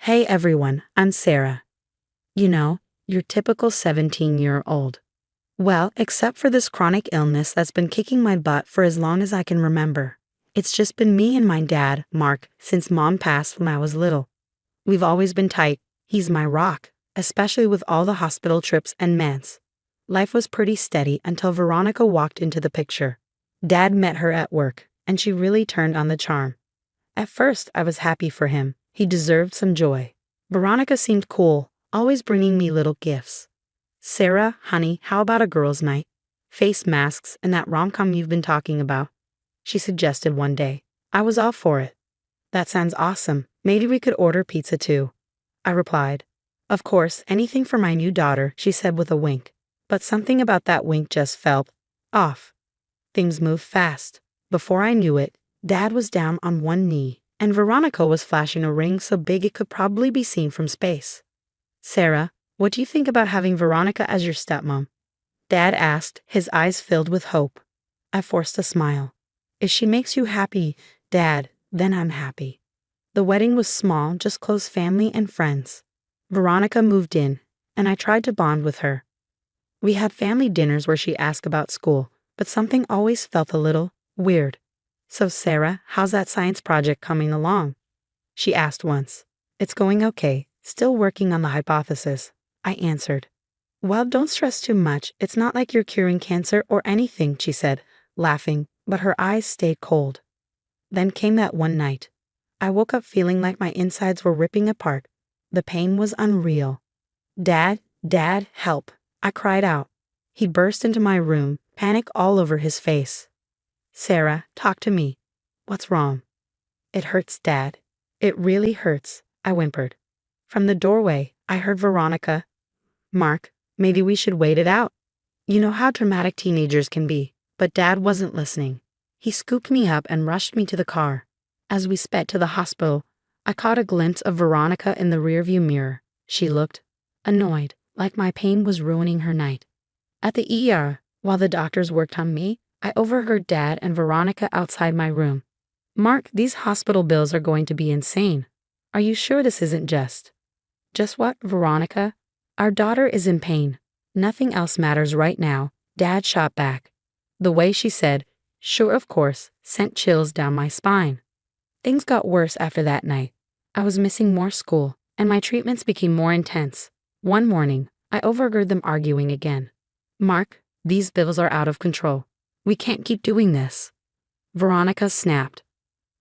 Hey everyone, I'm Sarah. You know, your typical 17-year-old. Well, except for this chronic illness that's been kicking my butt for as long as I can remember. It's just been me and my dad, Mark, since Mom passed when I was little. We've always been tight. He's my rock, especially with all the hospital trips and meds. Life was pretty steady until Veronica walked into the picture. Dad met her at work, and she really turned on the charm. At first, I was happy for him. He deserved some joy. Veronica seemed cool, always bringing me little gifts. Sarah, honey, how about a girls' night? Face masks and that rom-com you've been talking about, she suggested one day. I was all for it. That sounds awesome. Maybe we could order pizza too, I replied. Of course, anything for my new daughter, she said with a wink. But something about that wink just felt off. Things moved fast. Before I knew it, Dad was down on one knee, and Veronica was flashing a ring so big it could probably be seen from space. Sarah, what do you think about having Veronica as your stepmom? Dad asked, his eyes filled with hope. I forced a smile. If she makes you happy, Dad, then I'm happy. The wedding was small, just close family and friends. Veronica moved in, and I tried to bond with her. We had family dinners where she asked about school, but something always felt a little weird. So Sarah, how's that science project coming along? She asked once. It's going okay, still working on the hypothesis, I answered. Well, don't stress too much. It's not like you're curing cancer or anything, she said, laughing, but her eyes stayed cold. Then came that one night. I woke up feeling like my insides were ripping apart. The pain was unreal. Dad, help, I cried out. He burst into my room, panic all over his face. Sarah, talk to me. What's wrong? It hurts, Dad. It really hurts, I whimpered. From the doorway, I heard Veronica. Mark, maybe we should wait it out. You know how dramatic teenagers can be, but Dad wasn't listening. He scooped me up and rushed me to the car. As we sped to the hospital, I caught a glimpse of Veronica in the rearview mirror. She looked annoyed, like my pain was ruining her night. At the ER, while the doctors worked on me, I overheard Dad and Veronica outside my room. Mark, these hospital bills are going to be insane. Are you sure this isn't just what, Veronica? Our daughter is in pain. Nothing else matters right now, Dad shot back. The way she said, sure of course, sent chills down my spine. Things got worse after that night. I was missing more school, and my treatments became more intense. One morning, I overheard them arguing again. Mark, these bills are out of control. We can't keep doing this. Veronica snapped.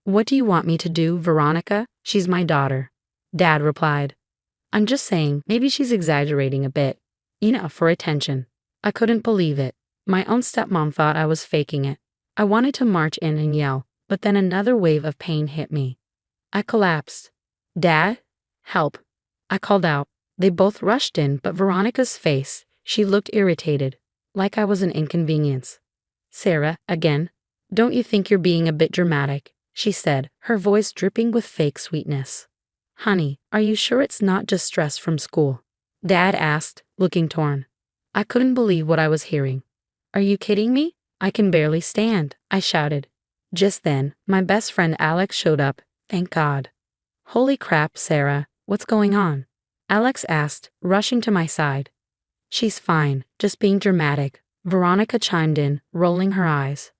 What do you want me to do, Veronica? She's my daughter. Dad replied. I'm just saying, maybe she's exaggerating a bit. For attention. I couldn't believe it. My own stepmom thought I was faking it. I wanted to march in and yell, but then another wave of pain hit me. I collapsed. Dad? Help. I called out. They both rushed in, but Veronica's face, she looked irritated, like I was an inconvenience. Sarah, again, don't you think you're being a bit dramatic? She said, her voice dripping with fake sweetness. Honey, are you sure it's not just stress from school? Dad asked, looking torn. I couldn't believe what I was hearing. Are you kidding me? I can barely stand, I shouted. Just then, my best friend Alex showed up, thank God. Holy crap, Sarah, what's going on? Alex asked, rushing to my side. She's fine, just being dramatic, Veronica chimed in, rolling her eyes.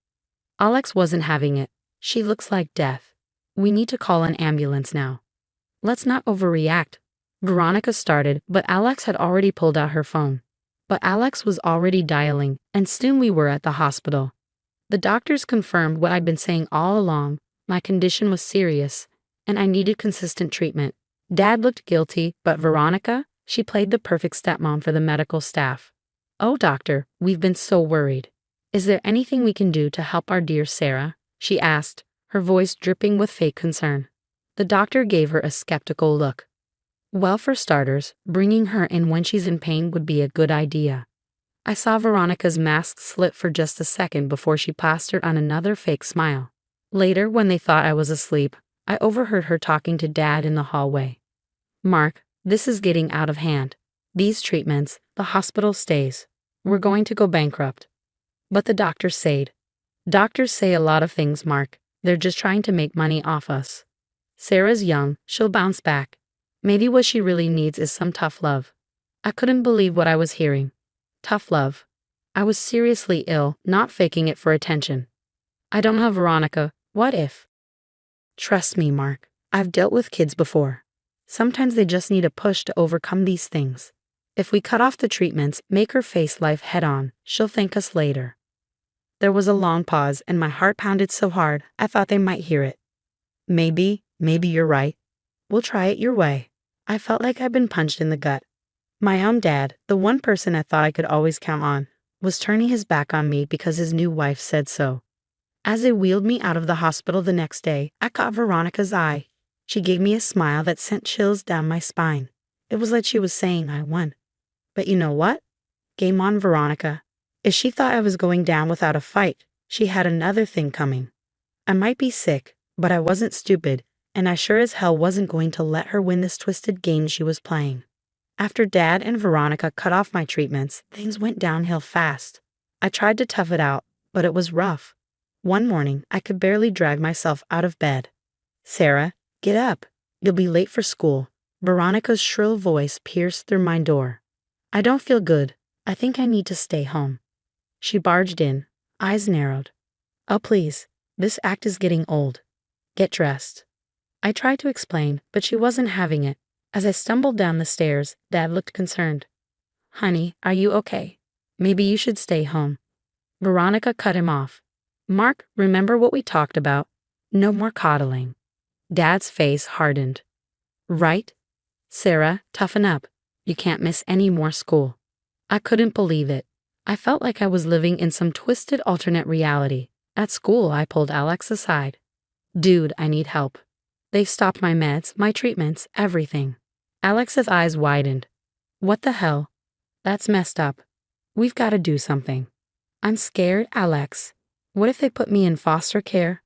Alex wasn't having it. She looks like death. We need to call an ambulance now. Let's not overreact. Veronica started, but Alex had already pulled out her phone. But Alex was already dialing, and soon we were at the hospital. The doctors confirmed what I'd been saying all along. My condition was serious, and I needed consistent treatment. Dad looked guilty, but Veronica, she played the perfect stepmom for the medical staff. Oh, doctor, we've been so worried. Is there anything we can do to help our dear Sarah? She asked, her voice dripping with fake concern. The doctor gave her a skeptical look. Well, for starters, bringing her in when she's in pain would be a good idea. I saw Veronica's mask slip for just a second before she plastered on another fake smile. Later, when they thought I was asleep, I overheard her talking to Dad in the hallway. Mark, this is getting out of hand. These treatments, the hospital stays. We're going to go bankrupt. But the doctors said. Doctors say a lot of things, Mark. They're just trying to make money off us. Sarah's young, she'll bounce back. Maybe what she really needs is some tough love. I couldn't believe what I was hearing. Tough love. I was seriously ill, not faking it for attention. I don't know, Veronica. What if? Trust me, Mark. I've dealt with kids before. Sometimes they just need a push to overcome these things. If we cut off the treatments, make her face life head on, she'll thank us later. There was a long pause, and my heart pounded so hard I thought they might hear it. Maybe you're right. We'll try it your way. I felt like I'd been punched in the gut. My own dad, the one person I thought I could always count on, was turning his back on me because his new wife said so. As they wheeled me out of the hospital the next day, I caught Veronica's eye. She gave me a smile that sent chills down my spine. It was like she was saying I won. But you know what? Game on, Veronica. If she thought I was going down without a fight, she had another thing coming. I might be sick, but I wasn't stupid, and I sure as hell wasn't going to let her win this twisted game she was playing. After Dad and Veronica cut off my treatments, things went downhill fast. I tried to tough it out, but it was rough. One morning, I could barely drag myself out of bed. Sarah, get up. You'll be late for school. Veronica's shrill voice pierced through my door. I don't feel good. I think I need to stay home. She barged in, eyes narrowed. Oh, please. This act is getting old. Get dressed. I tried to explain, but she wasn't having it. As I stumbled down the stairs, Dad looked concerned. Honey, are you okay? Maybe you should stay home. Veronica cut him off. Mark, remember what we talked about? No more coddling. Dad's face hardened. Right? Sarah, toughen up. You can't miss any more school. I couldn't believe it. I felt like I was living in some twisted alternate reality. At school, I pulled Alex aside. Dude, I need help. They've stopped my meds, my treatments, everything. Alex's eyes widened. What the hell? That's messed up. We've got to do something. I'm scared, Alex. What if they put me in foster care?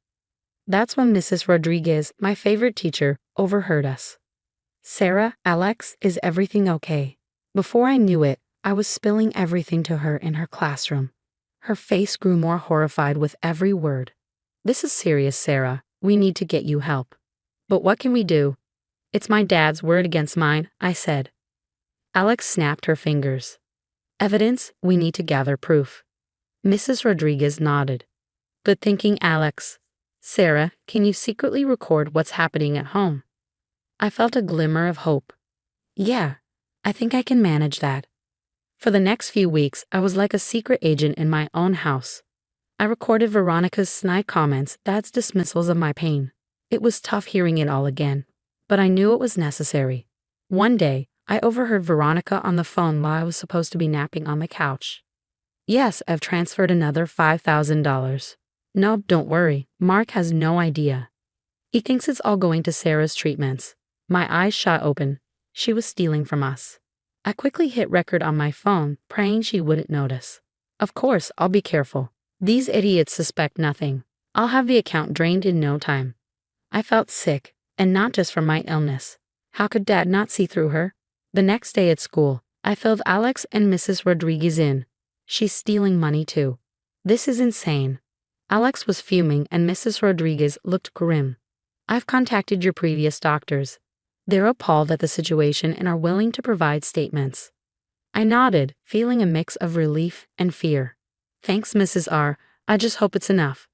That's when Mrs. Rodriguez, my favorite teacher, overheard us. Sarah, Alex, is everything okay? Before I knew it, I was spilling everything to her in her classroom. Her face grew more horrified with every word. This is serious, Sarah. We need to get you help. But what can we do? It's my dad's word against mine, I said. Alex snapped her fingers. Evidence, we need to gather proof. Mrs. Rodriguez nodded. Good thinking, Alex. Sarah, can you secretly record what's happening at home? I felt a glimmer of hope. Yeah, I think I can manage that. For the next few weeks, I was like a secret agent in my own house. I recorded Veronica's snide comments, Dad's dismissals of my pain. It was tough hearing it all again, but I knew it was necessary. One day, I overheard Veronica on the phone while I was supposed to be napping on the couch. Yes, I've transferred another $5,000. No, don't worry, Mark has no idea. He thinks it's all going to Sarah's treatments. My eyes shot open. She was stealing from us. I quickly hit record on my phone, praying she wouldn't notice. Of course, I'll be careful. These idiots suspect nothing. I'll have the account drained in no time. I felt sick, and not just from my illness. How could Dad not see through her? The next day at school, I filled Alex and Mrs. Rodriguez in. She's stealing money too. This is insane. Alex was fuming and Mrs. Rodriguez looked grim. I've contacted your previous doctors. They're appalled at the situation and are willing to provide statements. I nodded, feeling a mix of relief and fear. Thanks, Mrs. R. I just hope it's enough.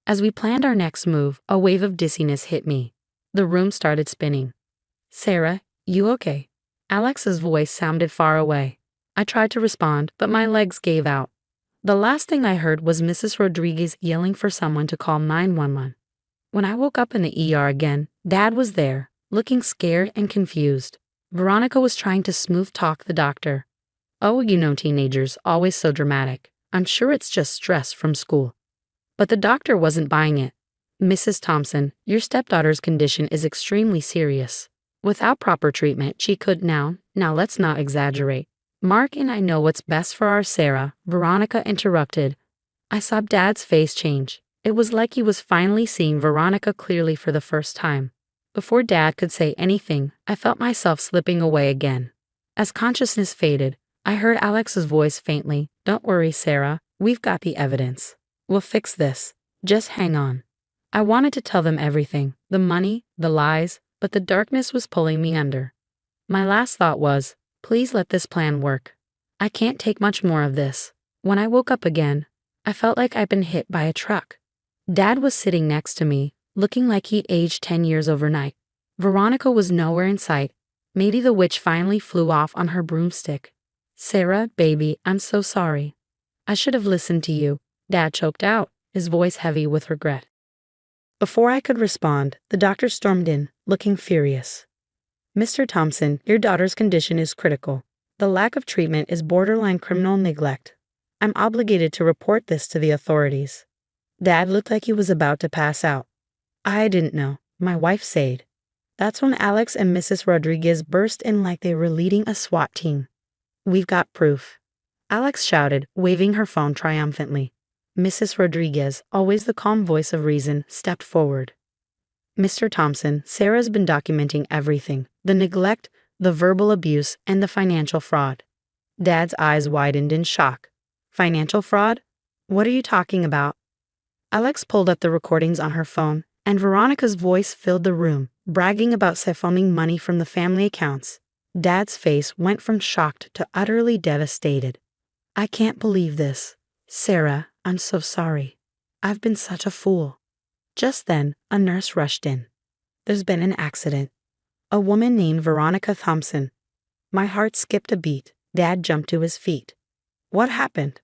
As we planned our next move, a wave of dizziness hit me. The room started spinning. Sarah, you okay? Alex's voice sounded far away. I tried to respond, but my legs gave out. The last thing I heard was Mrs. Rodriguez yelling for someone to call 911. When I woke up in the ER again, Dad was there, looking scared and confused. Veronica was trying to smooth talk the doctor. Oh, you know teenagers, always so dramatic. I'm sure it's just stress from school. But the doctor wasn't buying it. Mrs. Thompson, your stepdaughter's condition is extremely serious. Without proper treatment, she could now let's not exaggerate. Mark and I know what's best for our Sarah, Veronica interrupted. I saw Dad's face change. It was like he was finally seeing Veronica clearly for the first time. Before Dad could say anything, I felt myself slipping away again. As consciousness faded, I heard Alex's voice faintly. Don't worry, Sarah, we've got the evidence. We'll fix this. Just hang on. I wanted to tell them everything, the money, the lies, but the darkness was pulling me under. My last thought was, please let this plan work. I can't take much more of this. When I woke up again, I felt like I'd been hit by a truck. Dad was sitting next to me, looking like he'd aged 10 years overnight. Veronica was nowhere in sight. Maybe the witch finally flew off on her broomstick. Sarah, baby, I'm so sorry. I should have listened to you, Dad choked out, his voice heavy with regret. Before I could respond, the doctor stormed in, looking furious. Mr. Thompson, your daughter's condition is critical. The lack of treatment is borderline criminal neglect. I'm obligated to report this to the authorities. Dad looked like he was about to pass out. I didn't know, my wife said. That's when Alex and Mrs. Rodriguez burst in like they were leading a SWAT team. We've got proof. Alex shouted, waving her phone triumphantly. Mrs. Rodriguez, always the calm voice of reason, stepped forward. Mr. Thompson, Sarah's been documenting everything, the neglect, the verbal abuse, and the financial fraud. Dad's eyes widened in shock. Financial fraud? What are you talking about? Alex pulled up the recordings on her phone, and Veronica's voice filled the room, bragging about siphoning money from the family accounts. Dad's face went from shocked to utterly devastated. I can't believe this. Sarah, I'm so sorry. I've been such a fool. Just then, a nurse rushed in. There's been an accident. A woman named Veronica Thompson. My heart skipped a beat. Dad jumped to his feet. What happened?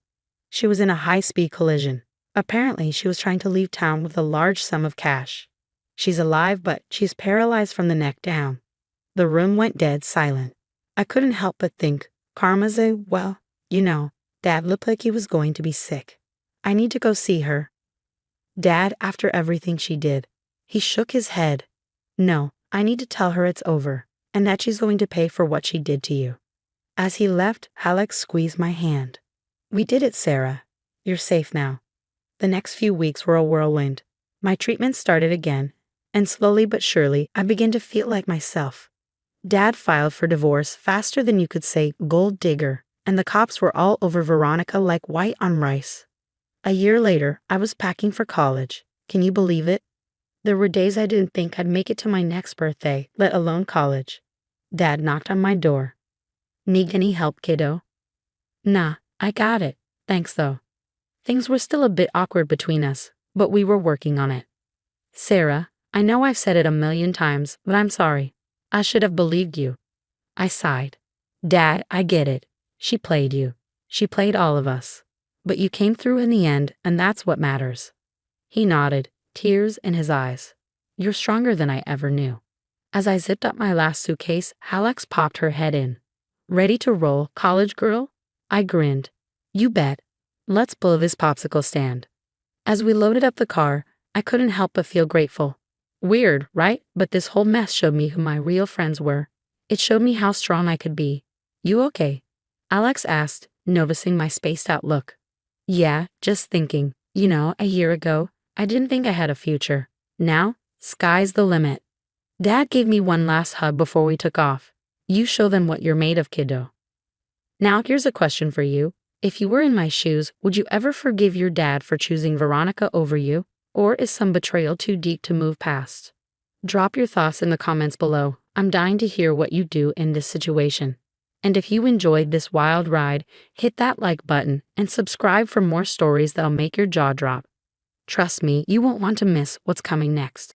She was in a high-speed collision. Apparently, she was trying to leave town with a large sum of cash. She's alive, but she's paralyzed from the neck down. The room went dead silent. I couldn't help but think, Karma's well, Dad looked like he was going to be sick. I need to go see her. Dad, after everything she did. He shook his head. No, I need to tell her it's over, and that she's going to pay for what she did to you. As he left, Alex squeezed my hand. We did it, Sarah. You're safe now. The next few weeks were a whirlwind. My treatment started again, and slowly but surely, I began to feel like myself. Dad filed for divorce faster than you could say gold digger, and the cops were all over Veronica like white on rice. A year later, I was packing for college. Can you believe it? There were days I didn't think I'd make it to my next birthday, let alone college. Dad knocked on my door. Need any help, kiddo? Nah, I got it. Thanks, though. Things were still a bit awkward between us, but we were working on it. Sarah, I know I've said it a million times, but I'm sorry. I should have believed you. I sighed. Dad, I get it. She played you. She played all of us. But you came through in the end, and that's what matters. He nodded, tears in his eyes. You're stronger than I ever knew. As I zipped up my last suitcase, Alex popped her head in. Ready to roll, college girl? I grinned. You bet. Let's blow this popsicle stand. As we loaded up the car, I couldn't help but feel grateful. Weird, right? But this whole mess showed me who my real friends were. It showed me how strong I could be. You okay? Alex asked, noticing my spaced-out look. Yeah, just thinking. A year ago, I didn't think I had a future. Now, sky's the limit. Dad gave me one last hug before we took off. You show them what you're made of, kiddo. Now here's a question for you. If you were in my shoes, would you ever forgive your dad for choosing Veronica over you? Or is some betrayal too deep to move past? Drop your thoughts in the comments below. I'm dying to hear what you do in this situation. And if you enjoyed this wild ride, hit that like button and subscribe for more stories that'll make your jaw drop. Trust me, you won't want to miss what's coming next.